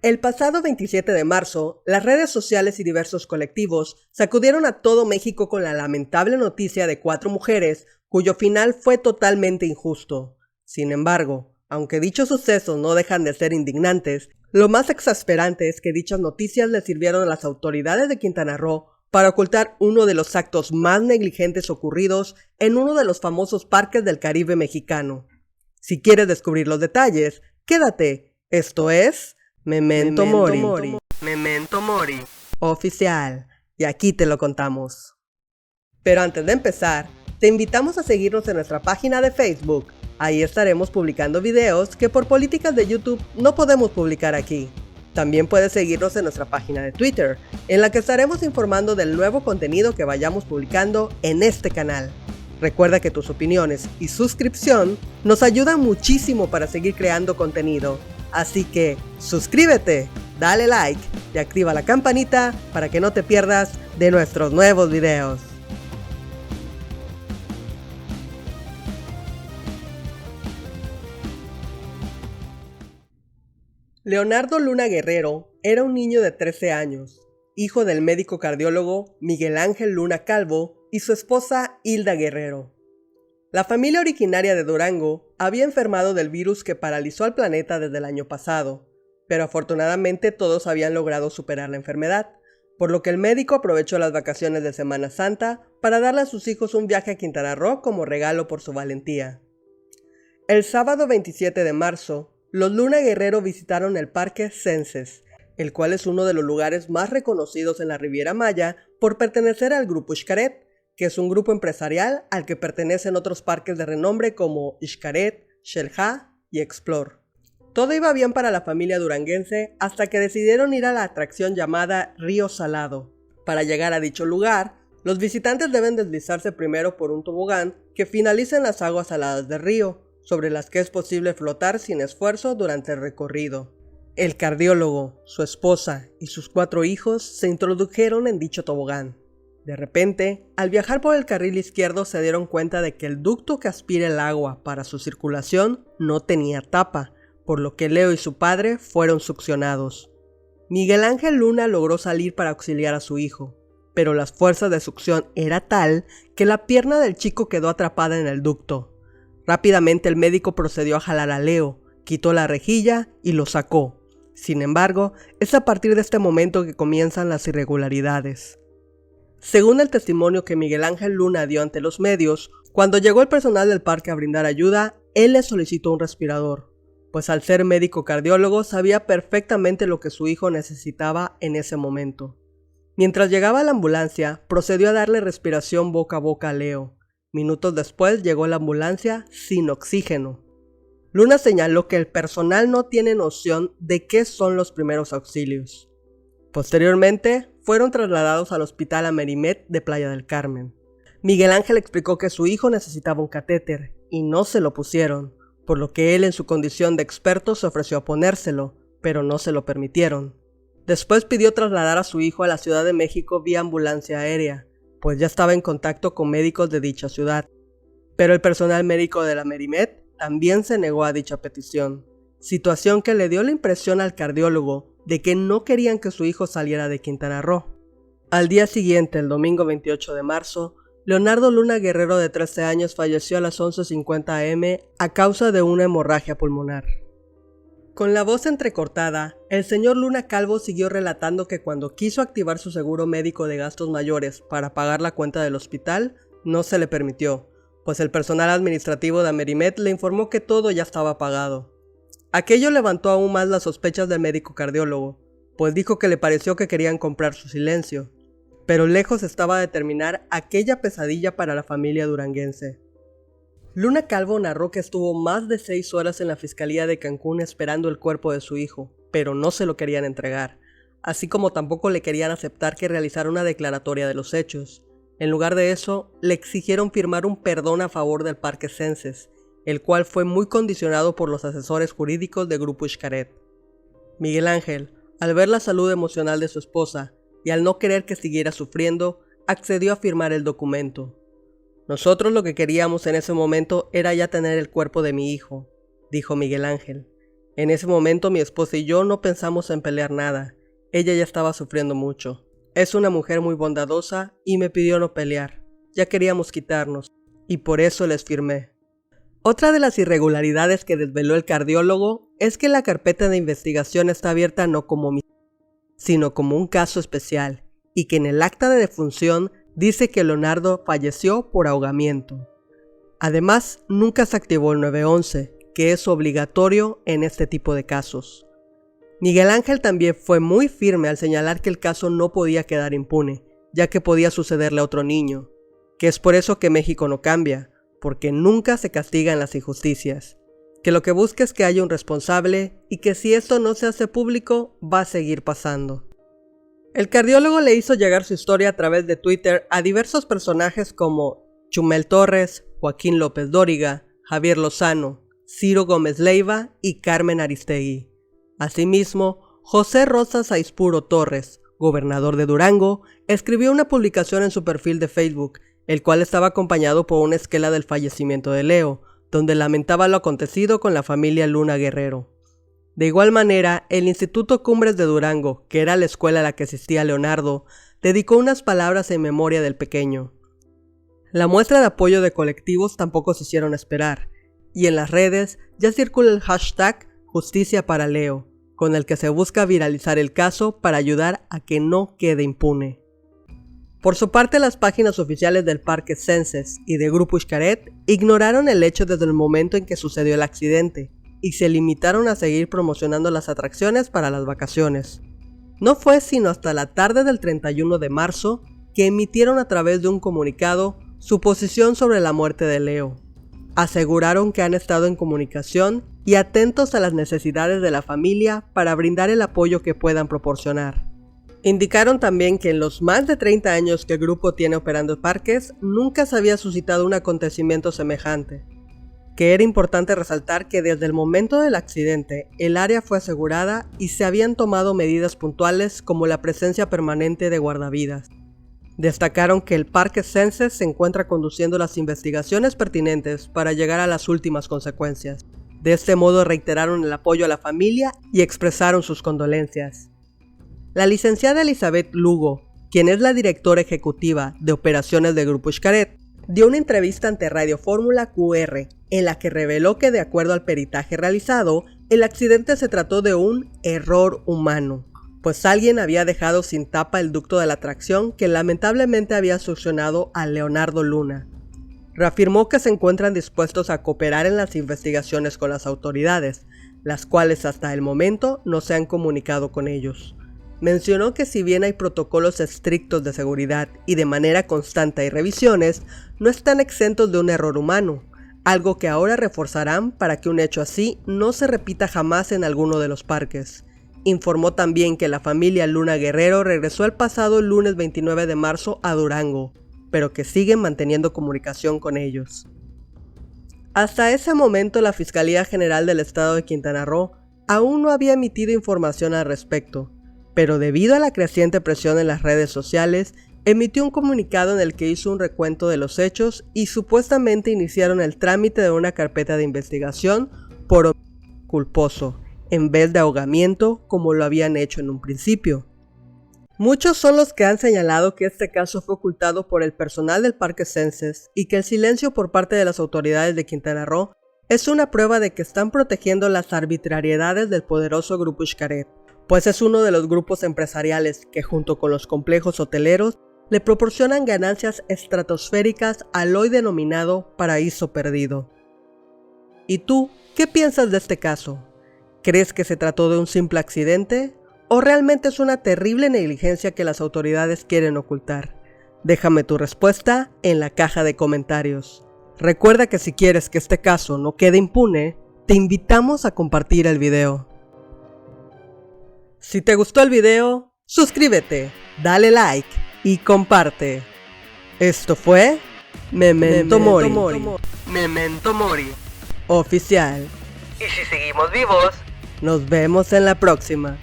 El pasado 27 de marzo, las redes sociales y diversos colectivos sacudieron a todo México con la lamentable noticia de 4 mujeres cuyo final fue totalmente injusto. Sin embargo, aunque dichos sucesos no dejan de ser indignantes, lo más exasperante es que dichas noticias le sirvieron a las autoridades de Quintana Roo para ocultar uno de los actos más negligentes ocurridos en uno de los famosos parques del Caribe mexicano. Si quieres descubrir los detalles, quédate. Esto es Memento Mori. Memento Mori. Oficial. Y aquí te lo contamos. Pero antes de empezar, te invitamos a seguirnos en nuestra página de Facebook. Ahí estaremos publicando videos que por políticas de YouTube no podemos publicar aquí. También puedes seguirnos en nuestra página de Twitter, en la que estaremos informando del nuevo contenido que vayamos publicando en este canal. Recuerda que tus opiniones y suscripción nos ayudan muchísimo para seguir creando contenido. Así que suscríbete, dale like y activa la campanita para que no te pierdas de nuestros nuevos videos. Leonardo Luna Guerrero era un niño de 13 años, hijo del médico cardiólogo Miguel Ángel Luna Calvo y su esposa Hilda Guerrero. La familia originaria de Durango había enfermado del virus que paralizó al planeta desde el año pasado, pero afortunadamente todos habían logrado superar la enfermedad, por lo que el médico aprovechó las vacaciones de Semana Santa para darle a sus hijos un viaje a Quintana Roo como regalo por su valentía. El sábado 27 de marzo, los Luna Guerrero visitaron el Parque Censes, el cual es uno de los lugares más reconocidos en la Riviera Maya por pertenecer al Grupo Xcaret, que es un grupo empresarial al que pertenecen otros parques de renombre como Xcaret, Xel-Há y Explore. Todo iba bien para la familia duranguense hasta que decidieron ir a la atracción llamada Río Salado. Para llegar a dicho lugar, los visitantes deben deslizarse primero por un tobogán que finaliza en las aguas saladas del río, sobre las que es posible flotar sin esfuerzo durante el recorrido. El cardiólogo, su esposa y sus 4 hijos se introdujeron en dicho tobogán. De repente, al viajar por el carril izquierdo se dieron cuenta de que el ducto que aspira el agua para su circulación no tenía tapa, por lo que Leo y su padre fueron succionados. Miguel Ángel Luna logró salir para auxiliar a su hijo, pero las fuerzas de succión era tal que la pierna del chico quedó atrapada en el ducto. Rápidamente el médico procedió a jalar a Leo, quitó la rejilla y lo sacó. Sin embargo, es a partir de este momento que comienzan las irregularidades. Según el testimonio que Miguel Ángel Luna dio ante los medios, cuando llegó el personal del parque a brindar ayuda, él le solicitó un respirador, pues al ser médico cardiólogo sabía perfectamente lo que su hijo necesitaba en ese momento. Mientras llegaba la ambulancia, procedió a darle respiración boca a boca a Leo. Minutos después llegó la ambulancia sin oxígeno. Luna señaló que el personal no tiene noción de qué son los primeros auxilios. Posteriormente, fueron trasladados al Hospital Amerimet de Playa del Carmen. Miguel Ángel explicó que su hijo necesitaba un catéter y no se lo pusieron, por lo que él en su condición de experto se ofreció a ponérselo, pero no se lo permitieron. Después pidió trasladar a su hijo a la Ciudad de México vía ambulancia aérea, pues ya estaba en contacto con médicos de dicha ciudad. Pero el personal médico de la Amerimet también se negó a dicha petición, situación que le dio la impresión al cardiólogo de que no querían que su hijo saliera de Quintana Roo. Al día siguiente, el domingo 28 de marzo, Leonardo Luna Guerrero de 13 años falleció a las 11:50 am a causa de una hemorragia pulmonar. Con la voz entrecortada, el señor Luna Calvo siguió relatando que cuando quiso activar su seguro médico de gastos mayores para pagar la cuenta del hospital, no se le permitió, pues el personal administrativo de Amerimet le informó que todo ya estaba pagado. Aquello levantó aún más las sospechas del médico cardiólogo, pues dijo que le pareció que querían comprar su silencio, pero lejos estaba de terminar aquella pesadilla para la familia duranguense. Luna Calvo narró que estuvo más de 6 horas en la Fiscalía de Cancún esperando el cuerpo de su hijo, pero no se lo querían entregar, así como tampoco le querían aceptar que realizara una declaratoria de los hechos. En lugar de eso, le exigieron firmar un perdón a favor del Parque Censes, el cual fue muy condicionado por los asesores jurídicos de Grupo Xcaret. Miguel Ángel, al ver la salud emocional de su esposa y al no querer que siguiera sufriendo, accedió a firmar el documento. Nosotros lo que queríamos en ese momento era ya tener el cuerpo de mi hijo, dijo Miguel Ángel. En ese momento mi esposa y yo no pensamos en pelear nada. Ella ya estaba sufriendo mucho. Es una mujer muy bondadosa y me pidió no pelear. Ya queríamos quitarnos y por eso les firmé. Otra de las irregularidades que desveló el cardiólogo es que la carpeta de investigación está abierta no como homicidio, sino como un caso especial, y que en el acta de defunción dice que Leonardo falleció por ahogamiento. Además, nunca se activó el 911, que es obligatorio en este tipo de casos. Miguel Ángel también fue muy firme al señalar que el caso no podía quedar impune, ya que podía sucederle a otro niño, que es por eso que México no cambia, porque nunca se castigan las injusticias, que lo que busca es que haya un responsable y que si esto no se hace público, va a seguir pasando. El cardiólogo le hizo llegar su historia a través de Twitter a diversos personajes como Chumel Torres, Joaquín López Dóriga, Javier Lozano, Ciro Gómez Leiva y Carmen Aristegui. Asimismo, José Rosas Aispuro Torres, gobernador de Durango, escribió una publicación en su perfil de Facebook, el cual estaba acompañado por una esquela del fallecimiento de Leo, donde lamentaba lo acontecido con la familia Luna Guerrero. De igual manera, el Instituto Cumbres de Durango, que era la escuela a la que asistía Leonardo, dedicó unas palabras en memoria del pequeño. La muestra de apoyo de colectivos tampoco se hicieron esperar, y en las redes ya circula el hashtag Justicia para Leo, con el que se busca viralizar el caso para ayudar a que no quede impune. Por su parte, las páginas oficiales del Parque Senses y de Grupo Xcaret ignoraron el hecho desde el momento en que sucedió el accidente, y se limitaron a seguir promocionando las atracciones para las vacaciones. No fue sino hasta la tarde del 31 de marzo que emitieron a través de un comunicado su posición sobre la muerte de Leo. Aseguraron que han estado en comunicación y atentos a las necesidades de la familia para brindar el apoyo que puedan proporcionar. Indicaron también que en los más de 30 años que el grupo tiene operando parques, nunca se había suscitado un acontecimiento semejante. Que era importante resaltar que desde el momento del accidente, el área fue asegurada y se habían tomado medidas puntuales como la presencia permanente de guardavidas. Destacaron que el Parque Senses se encuentra conduciendo las investigaciones pertinentes para llegar a las últimas consecuencias. De este modo reiteraron el apoyo a la familia y expresaron sus condolencias. La licenciada Elizabeth Lugo, quien es la directora ejecutiva de operaciones de Grupo Xcaret, dio una entrevista ante Radio Fórmula QR, en la que reveló que de acuerdo al peritaje realizado, el accidente se trató de un error humano, pues alguien había dejado sin tapa el ducto de la tracción que lamentablemente había succionado a Leonardo Luna. Reafirmó que se encuentran dispuestos a cooperar en las investigaciones con las autoridades, las cuales hasta el momento no se han comunicado con ellos. Mencionó que si bien hay protocolos estrictos de seguridad y de manera constante hay revisiones, no están exentos de un error humano, algo que ahora reforzarán para que un hecho así no se repita jamás en alguno de los parques. Informó también que la familia Luna Guerrero regresó el pasado lunes 29 de marzo a Durango, pero que siguen manteniendo comunicación con ellos. Hasta ese momento la Fiscalía General del Estado de Quintana Roo aún no había emitido información al respecto, pero debido a la creciente presión en las redes sociales, emitió un comunicado en el que hizo un recuento de los hechos y supuestamente iniciaron el trámite de una carpeta de investigación por homicidio culposo, en vez de ahogamiento como lo habían hecho en un principio. Muchos son los que han señalado que este caso fue ocultado por el personal del Parque Senses y que el silencio por parte de las autoridades de Quintana Roo es una prueba de que están protegiendo las arbitrariedades del poderoso Grupo Xcaret, pues es uno de los grupos empresariales que junto con los complejos hoteleros le proporcionan ganancias estratosféricas al hoy denominado paraíso perdido. ¿Y tú, qué piensas de este caso? ¿Crees que se trató de un simple accidente? ¿O realmente es una terrible negligencia que las autoridades quieren ocultar? Déjame tu respuesta en la caja de comentarios. Recuerda que si quieres que este caso no quede impune, te invitamos a compartir el video. Si te gustó el video, suscríbete, dale like y comparte. Esto fue Memento Mori. Memento Mori oficial. Y si seguimos vivos, nos vemos en la próxima.